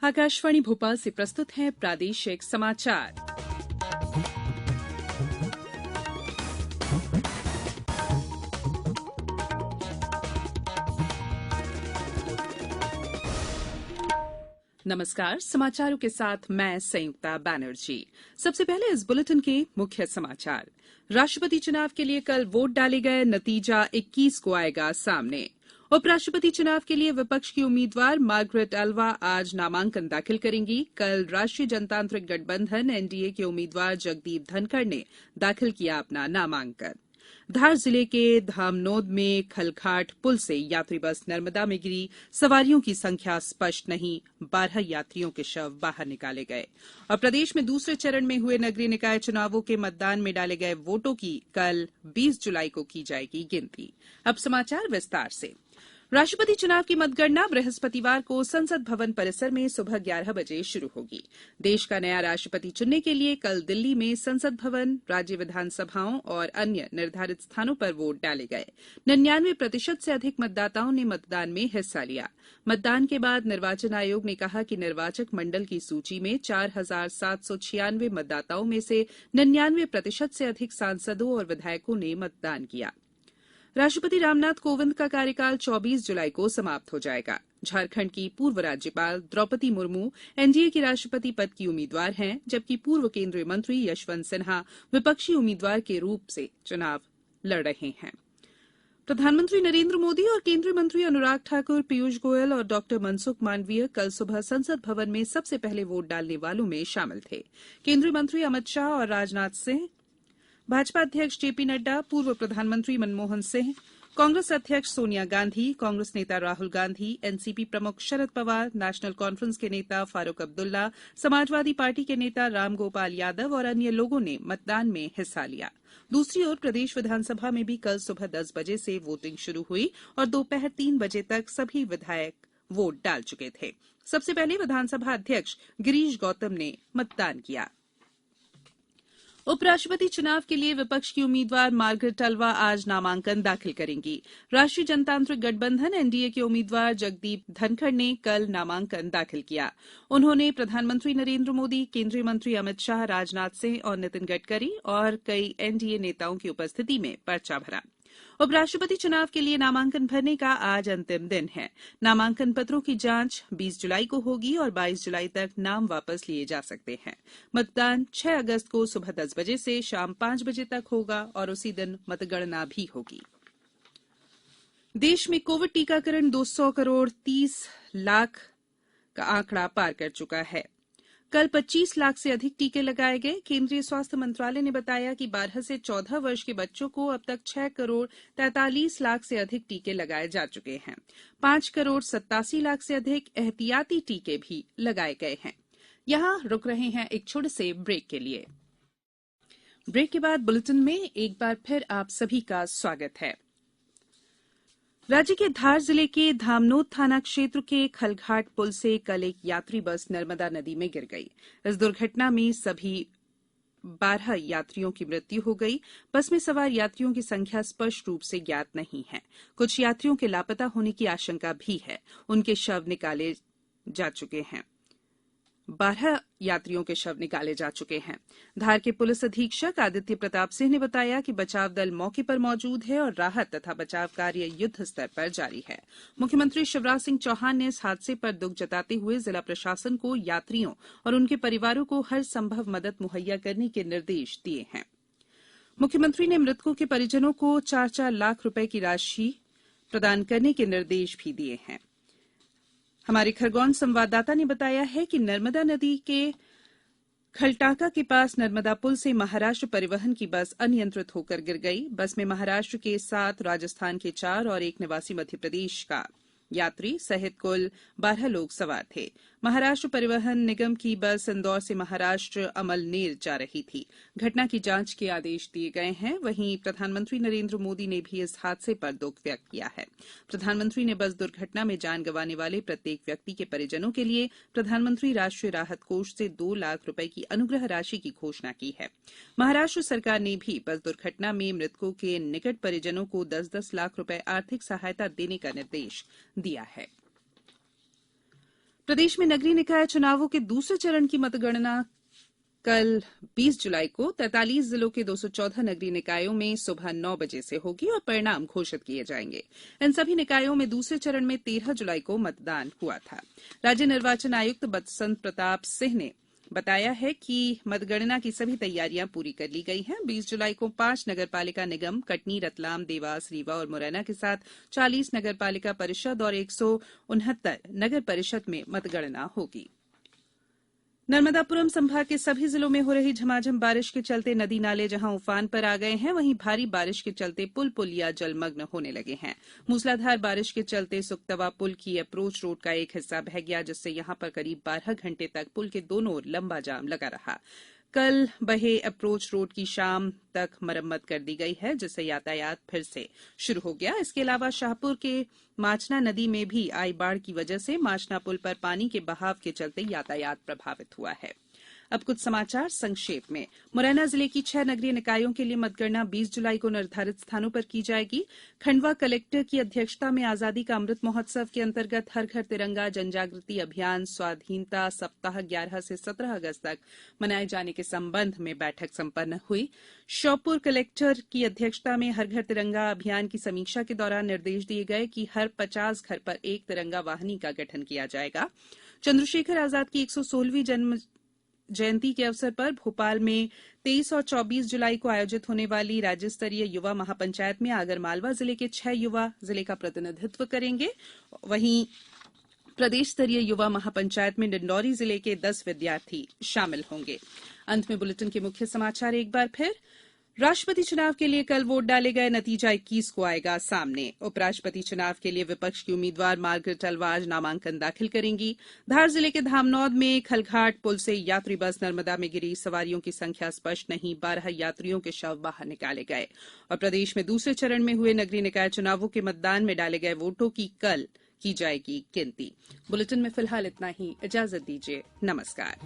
आकाशवाणी भोपाल से प्रस्तुत हैं प्रादेशिक समाचार। नमस्कार, समाचारों के साथ मैं संयुक्ता बैनर्जी। सबसे पहले इस बुलेटिन के मुख्य समाचार। राष्ट्रपति चुनाव के लिए कल वोट डाले गए, नतीजा 21 को आएगा सामने। उपराष्ट्रपति चुनाव के लिए विपक्ष की उम्मीदवार मार्गरेट अल्वा आज नामांकन दाखिल करेंगी। कल राष्ट्रीय जनतांत्रिक गठबंधन एनडीए के उम्मीदवार जगदीप धनखड़ ने दाखिल किया अपना नामांकन। धार जिले के धामनोद में खलघाट पुल से यात्री बस नर्मदा में गिरी, सवारियों की संख्या स्पष्ट नहीं, 12 यात्रियों के शव बाहर निकाले गए। और प्रदेश में दूसरे चरण में हुए नगरीय निकाय चुनावों के मतदान में डाले गए वोटों की कल 20 जुलाई को की जाएगी गिनती। अब समाचार विस्तार से। राष्ट्रपति चुनाव की मतगणना बृहस्पतिवार को संसद भवन परिसर में सुबह 11 बजे शुरू होगी। देश का नया राष्ट्रपति चुनने के लिए कल दिल्ली में संसद भवन, राज्य विधानसभाओं और अन्य निर्धारित स्थानों पर वोट डाले गए। 99% से अधिक मतदाताओं ने मतदान में हिस्सा लिया। मतदान के बाद निर्वाचन आयोग ने कहा कि निर्वाचक मंडल की सूची में 4,796 मतदाताओं में से 99% से अधिक सांसदों और विधायकों ने मतदान किया। राष्ट्रपति रामनाथ कोविंद का कार्यकाल 24 जुलाई को समाप्त हो जाएगा। झारखंड की पूर्व राज्यपाल द्रौपदी मुर्मू एनडीए के राष्ट्रपति पद की उम्मीदवार हैं, जबकि पूर्व केंद्रीय मंत्री यशवंत सिन्हा विपक्षी उम्मीदवार के रूप से चुनाव लड़ रहे हैं। प्रधानमंत्री नरेंद्र मोदी और केंद्रीय मंत्री अनुराग ठाकुर, पीयूष गोयल और डॉक्टर मनसुख मांडविया कल सुबह संसद भवन में सबसे पहले वोट डालने वालों में शामिल थे। केंद्रीय मंत्री अमित शाह और राजनाथ सिंह, भाजपा अध्यक्ष जेपी नड्डा, पूर्व प्रधानमंत्री मनमोहन सिंह, कांग्रेस अध्यक्ष सोनिया गांधी, कांग्रेस नेता राहुल गांधी, एनसीपी प्रमुख शरद पवार, नेशनल कॉन्फ्रेंस के नेता फारूक अब्दुल्ला, समाजवादी पार्टी के नेता रामगोपाल यादव और अन्य लोगों ने मतदान में हिस्सा लिया। दूसरी ओर प्रदेश विधानसभा में भी कल सुबह 10 बजे से वोटिंग शुरू हुई और दोपहर 3 बजे तक सभी विधायक वोट डाल चुके थे। सबसे पहले विधानसभा अध्यक्ष गिरीश गौतम ने मतदान किया। उपराष्ट्रपति चुनाव के लिए विपक्ष की उम्मीदवार मार्गरेट अल्वा आज नामांकन दाखिल करेंगी। राष्ट्रीय जनतांत्रिक गठबंधन एनडीए के उम्मीदवार जगदीप धनखड़ ने कल नामांकन दाखिल किया। उन्होंने प्रधानमंत्री नरेंद्र मोदी, केंद्रीय मंत्री अमित शाह, राजनाथ सिंह और नितिन गडकरी और कई एनडीए नेताओं की उपस्थिति में पर्चा भरा। उपराष्ट्रपति चुनाव के लिए नामांकन भरने का आज अंतिम दिन है। नामांकन पत्रों की जांच 20 जुलाई को होगी और 22 जुलाई तक नाम वापस लिए जा सकते हैं। मतदान 6 अगस्त को सुबह 10 बजे से शाम 5 बजे तक होगा और उसी दिन मतगणना भी होगी। देश में कोविड टीकाकरण 200 करोड़ 30 लाख का आंकड़ा पार कर चुका है। कल 25 लाख से अधिक टीके लगाए गए। केंद्रीय स्वास्थ्य मंत्रालय ने बताया कि 12 से 14 वर्ष के बच्चों को अब तक 6 करोड़ 43 लाख से अधिक टीके लगाए जा चुके हैं। 5 करोड़ 87 लाख से अधिक एहतियाती टीके भी लगाए गए हैं। यहां रुक रहे हैं एक छोटे से ब्रेक के लिए। ब्रेक के बाद बुलेटिन में एक बार फिर आप सभी का स्वागत है। राज्य के धार जिले के धामनोद थाना क्षेत्र के खलघाट पुल से कल एक यात्री बस नर्मदा नदी में गिर गई। इस दुर्घटना में सभी 12 यात्रियों की मृत्यु हो गई। बस में सवार यात्रियों की संख्या स्पष्ट रूप से ज्ञात नहीं है। कुछ यात्रियों के लापता होने की आशंका भी है। उनके शव निकाले जा चुके हैं। 12 यात्रियों के शव निकाले जा चुके हैं। धार के पुलिस अधीक्षक आदित्य प्रताप सिंह ने बताया कि बचाव दल मौके पर मौजूद है और राहत तथा बचाव कार्य युद्ध स्तर पर जारी है। मुख्यमंत्री शिवराज सिंह चौहान ने इस हादसे पर दुख जताते हुए जिला प्रशासन को यात्रियों और उनके परिवारों को हर संभव मदद मुहैया करने के निर्देश दिए हैं। मुख्यमंत्री ने मृतकों के परिजनों को 4-4 लाख रुपए की राशि प्रदान करने के निर्देश भी दिए हैं। हमारे खरगोन संवाददाता ने बताया है कि नर्मदा नदी के खलटाका के पास नर्मदा पुल से महाराष्ट्र परिवहन की बस अनियंत्रित होकर गिर गई। बस में महाराष्ट्र के 7, राजस्थान के 4 और एक निवासी मध्य प्रदेश का यात्री सहित कुल 12 लोग सवार थे। महाराष्ट्र परिवहन निगम की बस इंदौर से महाराष्ट्र अमलनेर जा रही थी। घटना की जांच के आदेश दिए गए हैं। वहीं प्रधानमंत्री नरेंद्र मोदी ने भी इस हादसे पर दुख व्यक्त किया है। प्रधानमंत्री ने बस दुर्घटना में जान गंवाने वाले प्रत्येक व्यक्ति के परिजनों के लिए प्रधानमंत्री राष्ट्रीय राहत कोष से 2 लाख रुपए की अनुग्रह राशि की घोषणा की है। महाराष्ट्र सरकार ने भी बस दुर्घटना में मृतकों के निकट परिजनों को 10-10 लाख रुपए आर्थिक सहायता देने का निर्देश दिया है। प्रदेश में नगरीय निकाय चुनावों के दूसरे चरण की मतगणना कल 20 जुलाई को 43 जिलों के 214 नगरीय निकायों में सुबह 9 बजे से होगी और परिणाम घोषित किए जाएंगे। इन सभी निकायों में दूसरे चरण में 13 जुलाई को मतदान हुआ था। राज्य निर्वाचन आयुक्त बसंत प्रताप सिंह ने बताया है कि मतगणना की सभी तैयारियां पूरी कर ली गई हैं। 20 जुलाई को 5 नगरपालिका निगम कटनी, रतलाम, देवास, रीवा और मुरैना के साथ 40 नगरपालिका परिषद और 169 नगर परिषद में मतगणना होगी। नर्मदापुरम संभाग के सभी जिलों में हो रही झमाझम बारिश के चलते नदी नाले जहां उफान पर आ गए हैं, वहीं भारी बारिश के चलते पुल पुलिया जलमग्न होने लगे हैं। मूसलाधार बारिश के चलते सुक्तवा पुल की अप्रोच रोड का एक हिस्सा बह गया, जिससे यहां पर करीब 12 घंटे तक पुल के दोनों ओर लंबा जाम लगा रहा। कल बहे अप्रोच रोड की शाम तक मरम्मत कर दी गई है, जिससे यातायात फिर से शुरू हो गया। इसके अलावा शाहपुर के माचना नदी में भी आई बाढ़ की वजह से माचना पुल पर पानी के बहाव के चलते यातायात प्रभावित हुआ है। अब कुछ समाचार संक्षेप में। मुरैना जिले की 6 नगरीय निकायों के लिए मतगणना 20 जुलाई को निर्धारित स्थानों पर की जाएगी। खंडवा कलेक्टर की अध्यक्षता में आजादी का अमृत महोत्सव के अंतर्गत हर घर तिरंगा जनजागृति अभियान स्वाधीनता सप्ताह 11 से 17 अगस्त तक मनाए जाने के संबंध में बैठक संपन्न हुई। श्योपुर कलेक्टर की अध्यक्षता में हर घर तिरंगा अभियान की समीक्षा के दौरान निर्देश दिए गए कि हर 50 घर पर एक तिरंगा वाहिनी का गठन किया जाएगा। चंद्रशेखर आजाद की 116वीं जन्म जयंती के अवसर पर भोपाल में 23 और 24 जुलाई को आयोजित होने वाली राज्य स्तरीय युवा महापंचायत में आगरमालवा जिले के 6 युवा जिले का प्रतिनिधित्व करेंगे। वहीं प्रदेश स्तरीय युवा महापंचायत में डिंडौरी जिले के 10 विद्यार्थी शामिल होंगे। अंत में बुलेटिन के मुख्य समाचार एक बार फिर। राष्ट्रपति चुनाव के लिए कल वोट डाले गए, नतीजा 21 को आएगा सामने। उपराष्ट्रपति चुनाव के लिए विपक्ष की उम्मीदवार मार्गरेट अल्वा आज नामांकन दाखिल करेंगी। धार जिले के धामनौद में खलघाट पुल से यात्री बस नर्मदा में गिरी, सवारियों की संख्या स्पष्ट नहीं, 12 यात्रियों के शव बाहर निकाले गए। और प्रदेश में दूसरे चरण में हुए नगरीय निकाय चुनावों के मतदान में डाले गए वोटों की कल की जाएगी गिनती। बुलेटिन में फिलहाल इतना ही। इजाजत दीजिए। नमस्कार।